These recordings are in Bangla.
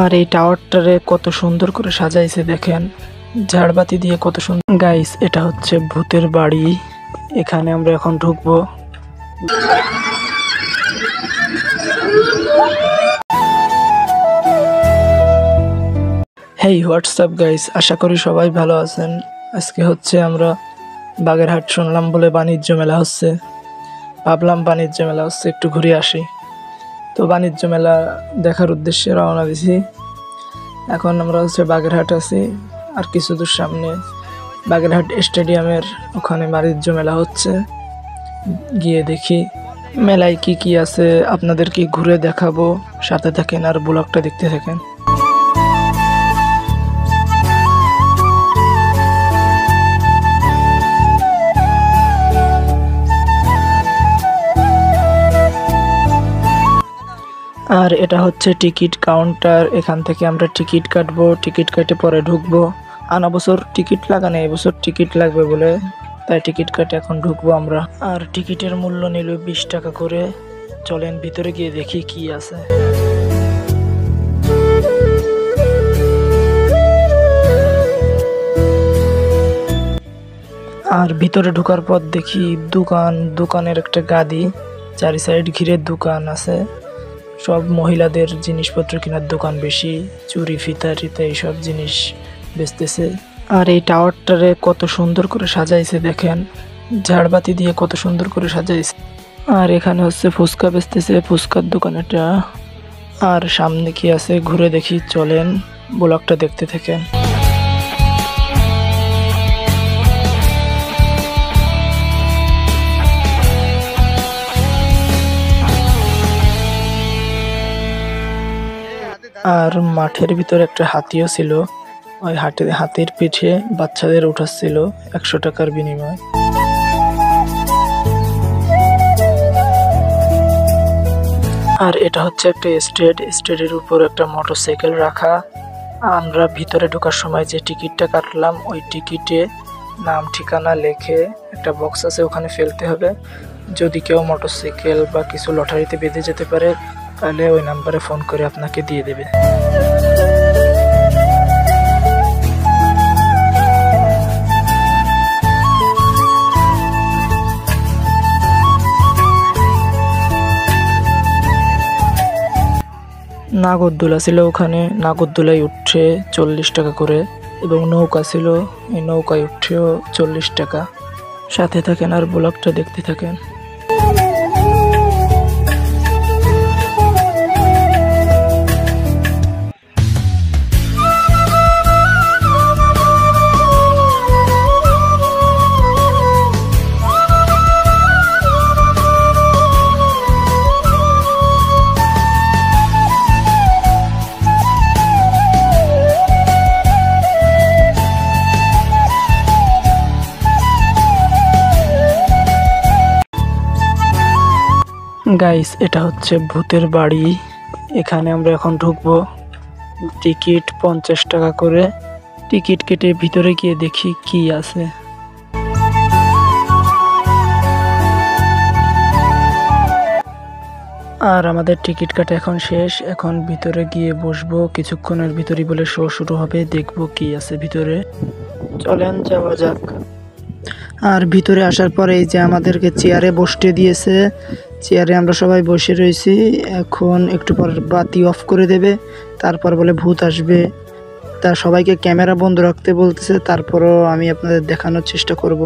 আর এই টাওয়ারটারে কত সুন্দর করে সাজাইছে দেখেন, ঝাড়বাতি দিয়ে কত সুন্দর। গাইস, এটা হচ্ছে ভূতের বাড়ি, এখানে আমরা এখন ঢুকবো। হেই হোয়াটসঅ্যাপ গাইস, আশা করি সবাই ভালো আছেন। আজকে হচ্ছে আমরা বাগেরহাট শুনলাম বলে বাণিজ্য মেলা হচ্ছে, ভাবলাম বাণিজ্য মেলা হচ্ছে একটু ঘুরে আসি। তো বাণিজ্য মেলা দেখার উদ্দেশ্যে রওনা দিছি। এখন আমরা হচ্ছে বাগেরহাট আছি, আর কিছু দূর সামনে বাগেরহাট স্টেডিয়ামের ওখানে বাণিজ্য মেলা হচ্ছে। গিয়ে দেখি মেলায় কি কি আছে, আপনাদেরকে ঘুরে দেখাবো। সাথে থাকেন আর ব্লগটা দেখতে থাকেন। আর এটা হচ্ছে টিকিট কাউন্টার, এখান থেকে আমরা টিকিট কাটবো, টিকিট কেটে পরে ঢুকবো। আনা বছর টিকিট লাগা নেই, এবছর টিকিট লাগবে বলে তাই টিকিট কাটে এখন ঢুকবো আমরা। আর টিকিটের মূল্য নিল 20 টাকা করে। চলেন ভিতরে গিয়ে দেখি কি আছে। আর ভিতরে ঢোকার পর দেখি দোকানের একটা গাদি, চারি সাইড ঘিরে দোকান আছে। সব মহিলাদের জিনিসপত্র কেনার দোকান, বেশি চুড়ি ফিতা টিতা এইসব জিনিস বেচতেছে। আর এই টাওয়ারটারে কত সুন্দর করে সাজাইছে দেখেন, ঝাড়বাতি দিয়ে কত সুন্দর করে সাজাইছে। আর এখানে হচ্ছে ফুচকা বেচতেছে, ফুচকার দোকান এটা। আর সামনে কি আছে ঘুরে দেখি, চলেন ব্লগটা দেখতে থাকেন। আর মাঠের ভিতরে একটা হাতিও ছিল, ওই হাতির পিঠে বাচ্চাদের উঠাচ্ছিল 100 টাকার বিনিময়। আর এটা হচ্ছে একটা স্টেডের উপর একটা মোটরসাইকেল রাখা। আমরা ভিতরে ঢোকার সময় যে টিকিটটা কাটলাম, ওই টিকিটে নাম ঠিকানা লেখে একটা বক্স আছে, ওখানে ফেলতে হবে। যদি কেউ মোটরসাইকেল বা কিছু লটারিতে বেঁধে যেতে পারে, তাহলে ওই নাম্বারে ফোন করে আপনাকে দিয়ে দেবে। নাগরদোলা ছিল ওখানে, নাগরদোলায় উঠছে 40 টাকা করে, এবং নৌকা ছিল, এই নৌকায় উঠছেও 40 টাকা। সাথে থাকেন আর ব্লগটা দেখতে থাকেন। গাইস, এটা হচ্ছে ভূতের বাড়ি, এখানে আমরা এখন ঢুকবো। টিকিট 50 টাকা করে। টিকিট কেটে ভিতরে গিয়ে দেখি কি আছে। আর আমাদের টিকিট কাটা এখন শেষ, এখন ভিতরে গিয়ে বসবো। কিছুক্ষণের ভিতরেই বলে শো শুরু হবে, দেখবো কি আছে ভিতরে। চলেন যাওয়া যাক। আর ভিতরে আসার পরে এই যে আমাদেরকে চেয়ারে বসতে দিয়েছে, চেয়ারে আমরা সবাই বসে রয়েছি। এখন একটু পর বাতি অফ করে দেবে, তারপর বলে ভূত আসবে। তা সবাইকে ক্যামেরা বন্ধ রাখতে বলতেছে, তারপরও আমি আপনাদের দেখানোর চেষ্টা করব।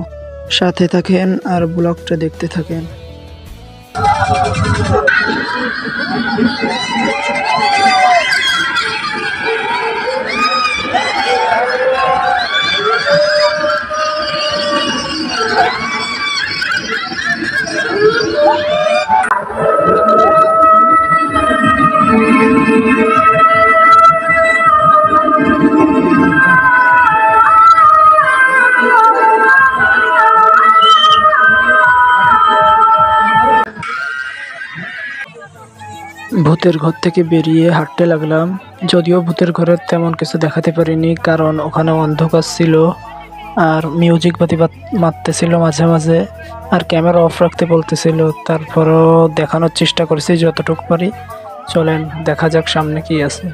সাথে থাকেন আর ব্লগটা দেখতে থাকেন। ভূতের ঘর থেকে বেরিয়ে হাঁটতে লাগলাম। যদিও ভূতের ঘরের তেমন কিছু দেখাতে পারিনি, কারণ ওখানে অন্ধকার ছিল আর মিউজিক বাতি মারতেছিল মাঝে মাঝে, আর ক্যামেরা অফ রাখতে বলতেছিল। তারপরও দেখানোর চেষ্টা করেছি যতটুকু পারি। চলেন দেখা যাক সামনে কি আছে।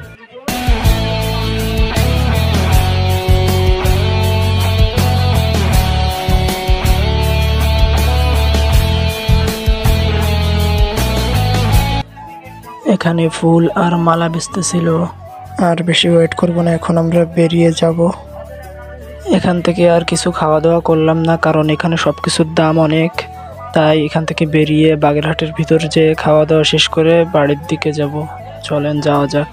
এখানে ফুল আর মালা বেচতেছিল। আর বেশি ওয়েট করব না, এখন আমরা বেরিয়ে যাব। এখান থেকে আর কিছু খাওয়া দাওয়া করলাম না, কারণ এখানে সব কিছুর দাম অনেক। তাই এখান থেকে বেরিয়ে বাগেরহাটের ভিতর যে খাওয়া দাওয়া শেষ করে বাড়ির দিকে যাব। চলেন যাওয়া যাক।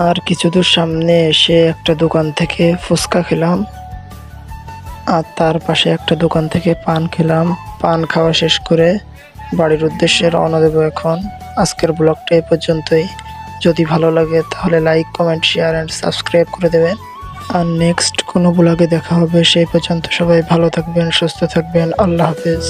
আর কিছু দূর সামনে এসে একটা দোকান থেকে ফুচকা খেলাম, আর তার পাশে একটা দোকান থেকে পান খেলাম। পান খাওয়া শেষ করে বাড়ির উদ্দেশ্যে রওনা দেবো এখন। আজকের ব্লগটা এই পর্যন্তই। যদি ভালো লাগে তাহলে like, comment, share and subscribe করে দেবেন। আর নেক্সট কোনো ব্লগে দেখা হবে। সেই পর্যন্ত সবাই ভালো থাকবেন, সুস্থ থাকবেন। আল্লাহ হাফেজ।